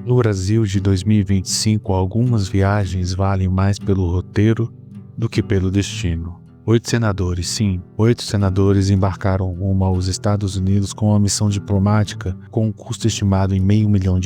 No Brasil de 2025, algumas viagens valem mais pelo roteiro do que pelo destino. 8 senadores, sim, 8 senadores embarcaram rumo aos Estados Unidos com uma missão diplomática com um custo estimado em R$500 milhão.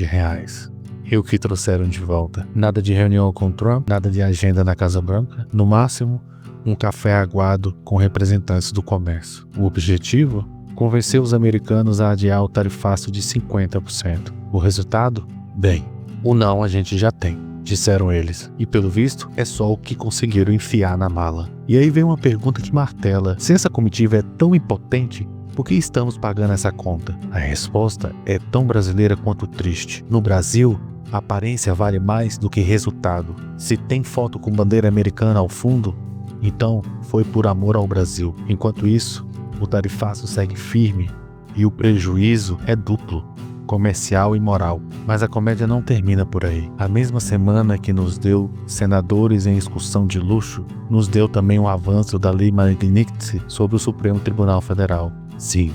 E o que trouxeram de volta? Nada de reunião com Trump, nada de agenda na Casa Branca, no máximo, um café aguado com representantes do comércio. O objetivo? Convencer os americanos a adiar o tarifaço de 50%. O resultado? Bem, o não a gente já tem, disseram eles. E pelo visto, é só o que conseguiram enfiar na mala. E aí vem uma pergunta que martela. Se essa comitiva é tão impotente, por que estamos pagando essa conta? A resposta é tão brasileira quanto triste. No Brasil, a aparência vale mais do que resultado. Se tem foto com bandeira americana ao fundo, então foi por amor ao Brasil. Enquanto isso, o tarifaço segue firme e o prejuízo é duplo, comercial e moral. Mas a comédia não termina por aí. A mesma semana que nos deu senadores em excursão de luxo, nos deu também um avanço da Lei Magnitsky sobre o Supremo Tribunal Federal. Sim,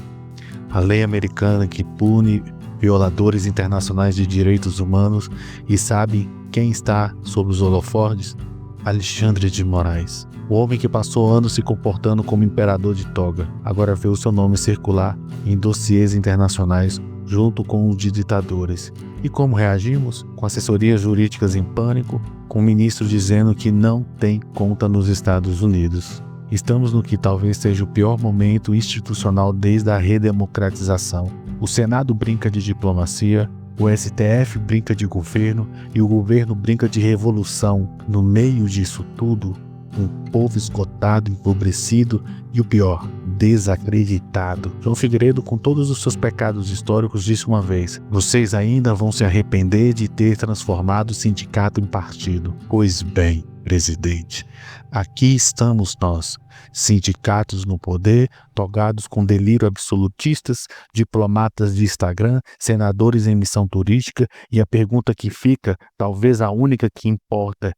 a lei americana que pune violadores internacionais de direitos humanos. E sabe quem está sob os holofotes? Alexandre de Moraes. O homem que passou anos se comportando como imperador de toga, agora vê o seu nome circular em dossiês internacionais junto com os de ditadores. E como reagimos? Com assessorias jurídicas em pânico, com o ministro dizendo que não tem conta nos Estados Unidos. Estamos no que talvez seja o pior momento institucional desde a redemocratização. O Senado brinca de diplomacia, o STF brinca de governo e o governo brinca de revolução. No meio disso tudo, um povo esgotado, empobrecido e o pior, desacreditado. João Figueiredo, com todos os seus pecados históricos, disse uma vez: vocês ainda vão se arrepender de ter transformado o sindicato em partido. Pois bem, presidente, aqui estamos nós, sindicatos no poder, togados com delírio absolutistas, diplomatas de Instagram, senadores em missão turística, e a pergunta que fica, talvez a única que importa: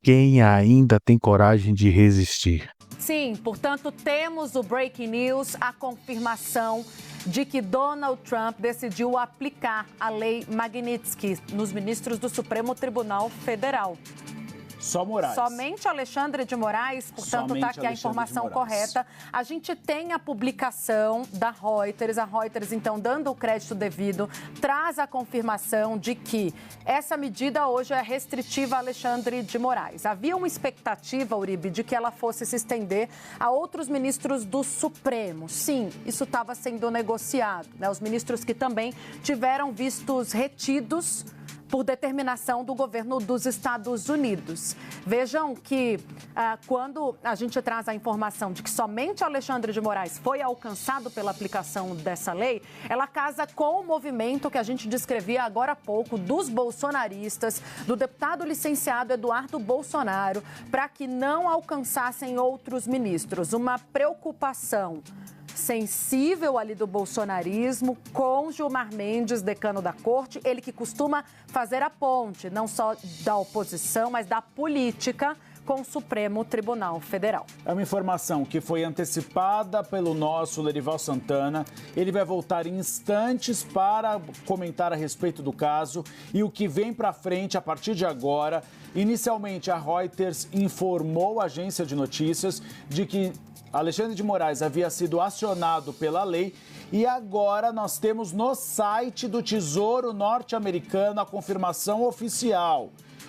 quem ainda tem coragem de resistir? Sim, portanto, temos o breaking news, a confirmação de que Donald Trump decidiu aplicar a lei Magnitsky nos ministros do Supremo Tribunal Federal. Só Moraes. Somente Alexandre de Moraes, portanto, está aqui a informação correta. A gente tem a publicação da Reuters, a Reuters, então, dando o crédito devido, traz a confirmação de que essa medida hoje é restritiva a Alexandre de Moraes. Havia uma expectativa, Uribe, de que ela fosse se estender a outros ministros do Supremo. Sim, isso estava sendo negociado, né? Os ministros que também tiveram vistos retidos por determinação do governo dos Estados Unidos. Vejam que quando a gente traz a informação de que somente Alexandre de Moraes foi alcançado pela aplicação dessa lei, ela casa com o movimento que a gente descrevia agora há pouco dos bolsonaristas, do deputado licenciado Eduardo Bolsonaro, para que não alcançassem outros ministros. Uma preocupação sensível ali do bolsonarismo com Gilmar Mendes, decano da corte, ele que costuma fazer a ponte, não só da oposição, mas da política com o Supremo Tribunal Federal. É uma informação que foi antecipada pelo nosso Lerival Santana. Ele vai voltar em instantes para comentar a respeito do caso e o que vem para frente a partir de agora. Inicialmente, a Reuters informou a agência de notícias de que Alexandre de Moraes havia sido acionado pela lei e agora nós temos no site do Tesouro Norte-Americano a confirmação oficial.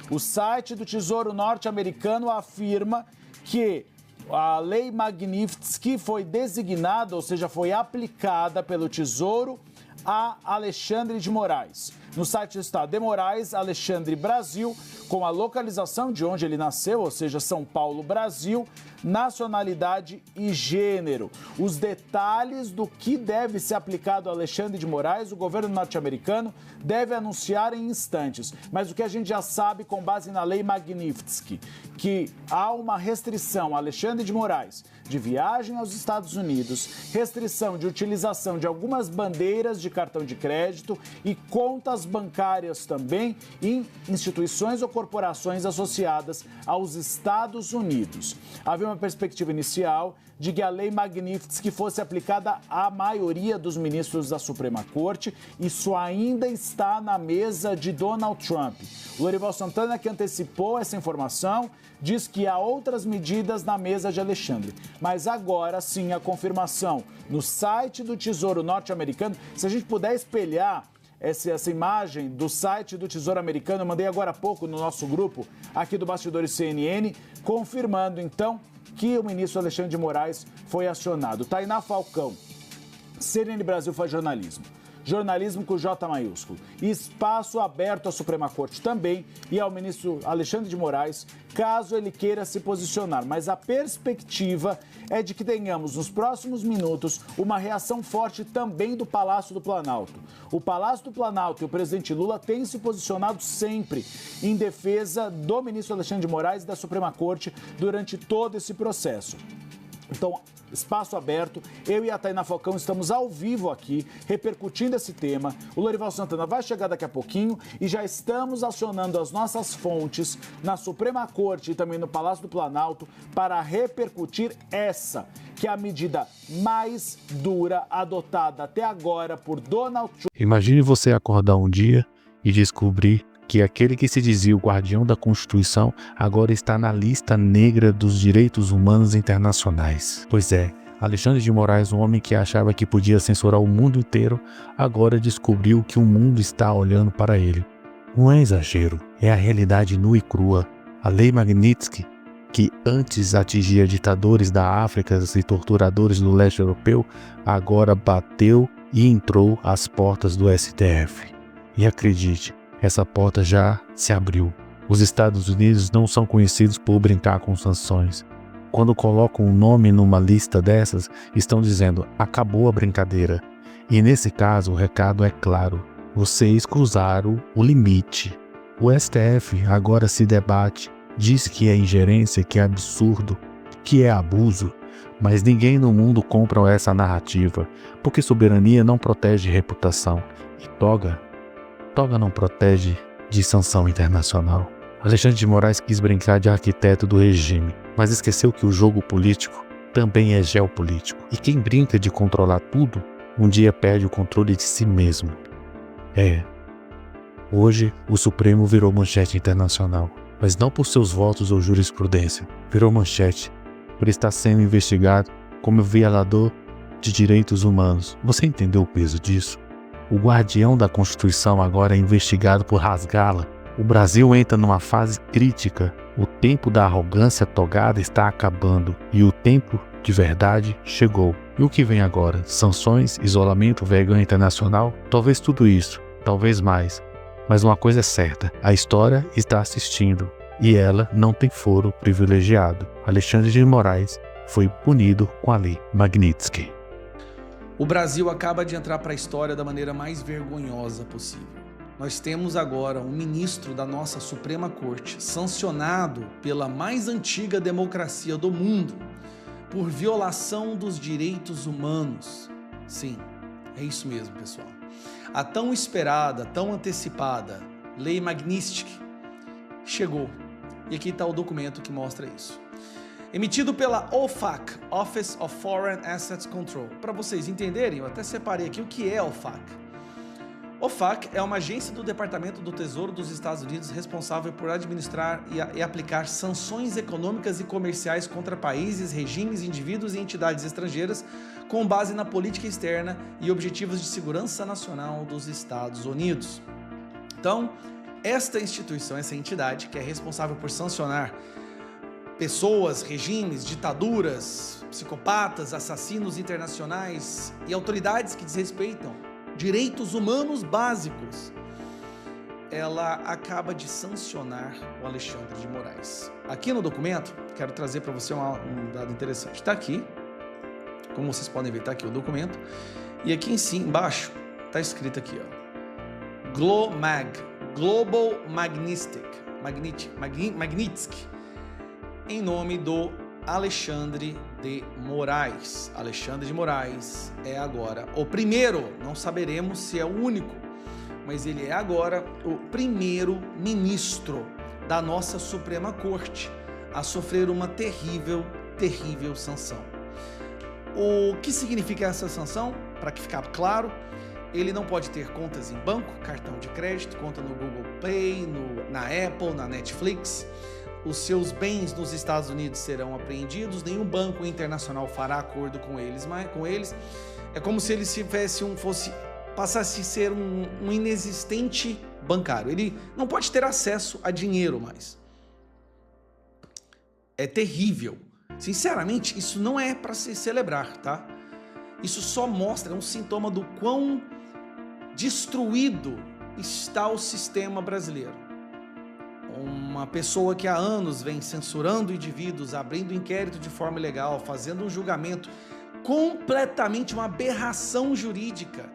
O site do Tesouro Norte-Americano afirma que a Lei Magnitsky foi designada, ou seja, foi aplicada pelo Tesouro a Alexandre de Moraes. No site está de Moraes, Alexandre Brasil, com a localização de onde ele nasceu, ou seja, São Paulo, Brasil, nacionalidade e gênero. Os detalhes do que deve ser aplicado a Alexandre de Moraes, o governo norte-americano deve anunciar em instantes. Mas o que a gente já sabe com base na lei Magnitsky, que há uma restrição a Alexandre de Moraes de viagem aos Estados Unidos, restrição de utilização de algumas bandeiras de cartão de crédito e contas bancárias também em instituições ou corporações associadas aos Estados Unidos. Havia uma perspectiva inicial de que a Lei Magnitsky fosse aplicada à maioria dos ministros da Suprema Corte. Isso ainda está na mesa de Donald Trump. O Lorival Santana, que antecipou essa informação, diz que há outras medidas na mesa de Alexandre. Mas agora sim, a confirmação no site do Tesouro norte-americano. Se a gente puder espelhar essa imagem do site do Tesouro Americano, eu mandei agora há pouco no nosso grupo aqui do Bastidores CNN, confirmando então que o ministro Alexandre de Moraes foi acionado. Tainá Falcão, CNN Brasil faz jornalismo. Jornalismo com J maiúsculo. Espaço aberto à Suprema Corte também e ao ministro Alexandre de Moraes, caso ele queira se posicionar. Mas a perspectiva é de que tenhamos nos próximos minutos uma reação forte também do Palácio do Planalto. O Palácio do Planalto e o presidente Lula têm se posicionado sempre em defesa do ministro Alexandre de Moraes e da Suprema Corte durante todo esse processo. Então, espaço aberto, eu e a Tainá Falcão estamos ao vivo aqui, repercutindo esse tema. O Lorival Santana vai chegar daqui a pouquinho e já estamos acionando as nossas fontes na Suprema Corte e também no Palácio do Planalto para repercutir essa, que é a medida mais dura adotada até agora por Donald Trump. Imagine você acordar um dia e descobrir que aquele que se dizia o guardião da Constituição agora está na lista negra dos direitos humanos internacionais. Pois é, Alexandre de Moraes, um homem que achava que podia censurar o mundo inteiro, agora descobriu que o mundo está olhando para ele. Não é exagero, é a realidade nua e crua. A Lei Magnitsky, que antes atingia ditadores da África e torturadores do leste europeu, agora bateu e entrou às portas do STF. E acredite, essa porta já se abriu. Os Estados Unidos não são conhecidos por brincar com sanções. Quando colocam um nome numa lista dessas, estão dizendo, acabou a brincadeira. E nesse caso, o recado é claro. Vocês cruzaram o limite. O STF agora se debate, diz que é ingerência, que é absurdo, que é abuso. Mas ninguém no mundo compra essa narrativa, porque soberania não protege reputação. E toga não protege de sanção internacional. Alexandre de Moraes quis brincar de arquiteto do regime, mas esqueceu que o jogo político também é geopolítico. E quem brinca de controlar tudo, um dia perde o controle de si mesmo. Hoje o Supremo virou manchete internacional, mas não por seus votos ou jurisprudência. Virou manchete por estar sendo investigado como violador de direitos humanos. Você entendeu o peso disso? O guardião da Constituição agora é investigado por rasgá-la. O Brasil entra numa fase crítica. O tempo da arrogância togada está acabando e o tempo de verdade chegou. E o que vem agora? Sanções, isolamento, vergonha internacional? Talvez tudo isso, talvez mais. Mas uma coisa é certa, a história está assistindo e ela não tem foro privilegiado. Alexandre de Moraes foi punido com a Lei Magnitsky. O Brasil acaba de entrar para a história da maneira mais vergonhosa possível. Nós temos agora um ministro da nossa Suprema Corte sancionado pela mais antiga democracia do mundo por violação dos direitos humanos. Sim, é isso mesmo, pessoal. A tão esperada, tão antecipada Lei Magnitsky chegou. E aqui está o documento que mostra isso. Emitido pela OFAC, Office of Foreign Assets Control. Para vocês entenderem, eu até separei aqui o que é a OFAC. OFAC é uma agência do Departamento do Tesouro dos Estados Unidos responsável por administrar e aplicar sanções econômicas e comerciais contra países, regimes, indivíduos e entidades estrangeiras com base na política externa e objetivos de segurança nacional dos Estados Unidos. Então, esta instituição, essa entidade que é responsável por sancionar pessoas, regimes, ditaduras, psicopatas, assassinos internacionais e autoridades que desrespeitam direitos humanos básicos, ela acaba de sancionar o Alexandre de Moraes. Aqui no documento, quero trazer para você um dado interessante. Está aqui, como vocês podem ver, está aqui o documento. E aqui em cima, embaixo, está escrito aqui, ó, Global Magnitsky, em nome do Alexandre de Moraes. Alexandre de Moraes é agora o primeiro, não saberemos se é o único, mas ele é agora o primeiro ministro da nossa Suprema Corte a sofrer uma terrível sanção. O que significa essa sanção? Para que ficar claro, ele não pode ter contas em banco, cartão de crédito, conta no Google Play, na Apple, na Netflix. Os seus bens nos Estados Unidos serão apreendidos, nenhum banco internacional fará acordo com eles. É como se ele passasse a ser um inexistente bancário. Ele não pode ter acesso a dinheiro mais. É terrível. Sinceramente, isso não é para se celebrar, tá? Isso só mostra, é um sintoma do quão destruído está o sistema brasileiro. Uma pessoa que há anos vem censurando indivíduos, abrindo inquérito de forma ilegal, fazendo um julgamento completamente uma aberração jurídica,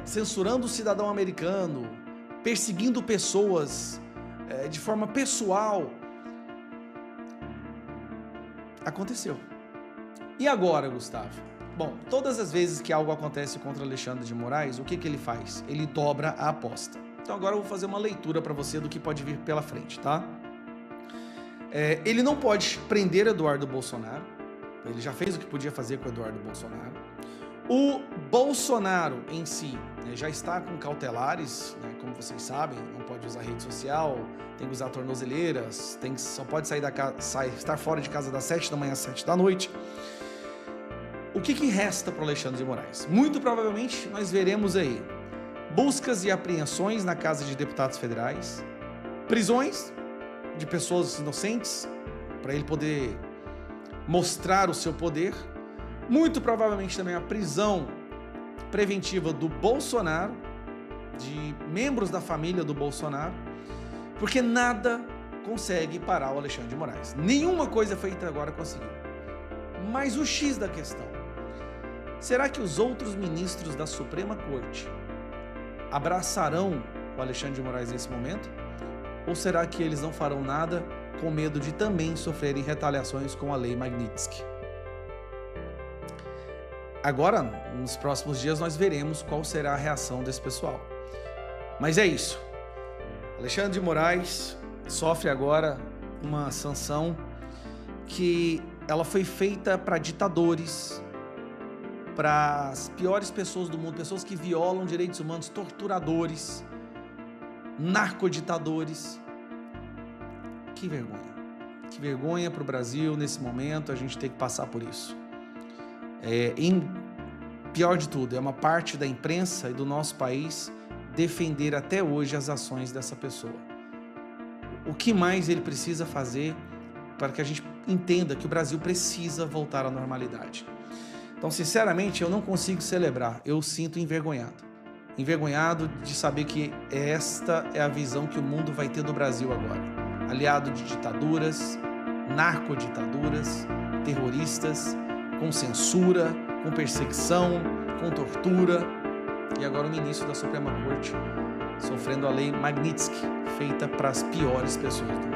censurando o cidadão americano, perseguindo pessoas de forma pessoal. Aconteceu. E agora, Gustavo? Bom, todas as vezes que algo acontece contra Alexandre de Moraes, o que ele faz? Ele dobra a aposta. Então agora eu vou fazer uma leitura para você do que pode vir pela frente, tá? Ele não pode prender Eduardo Bolsonaro. Ele já fez o que podia fazer com Eduardo Bolsonaro. O Bolsonaro em si já está com cautelares, como vocês sabem, não pode usar rede social, tem que usar tornozeleiras, só pode estar fora de casa das 7 da manhã às 7 da noite. O que resta para o Alexandre de Moraes? Muito provavelmente nós veremos aí buscas e apreensões na Casa de Deputados Federais, prisões de pessoas inocentes, para ele poder mostrar o seu poder, muito provavelmente também a prisão preventiva do Bolsonaro, de membros da família do Bolsonaro, porque nada consegue parar o Alexandre de Moraes. Nenhuma coisa feita agora conseguiu. Mas o X da questão, será que os outros ministros da Suprema Corte abraçarão o Alexandre de Moraes nesse momento? Ou será que eles não farão nada com medo de também sofrerem retaliações com a Lei Magnitsky? Agora, nos próximos dias, nós veremos qual será a reação desse pessoal. Mas é isso. Alexandre de Moraes sofre agora uma sanção que ela foi feita para ditadores, para as piores pessoas do mundo, pessoas que violam direitos humanos, torturadores, narcoditadores. Que vergonha. Que vergonha para o Brasil nesse momento, a gente tem que passar por isso. Pior de tudo, é uma parte da imprensa e do nosso país defender até hoje as ações dessa pessoa. O que mais ele precisa fazer para que a gente entenda que o Brasil precisa voltar à normalidade? Então, sinceramente, eu não consigo celebrar, eu sinto envergonhado. Envergonhado de saber que esta é a visão que o mundo vai ter do Brasil agora. Aliado de ditaduras, narcoditaduras, terroristas, com censura, com perseguição, com tortura. E agora o ministro da Suprema Corte sofrendo a Lei Magnitsky, feita para as piores pessoas do mundo.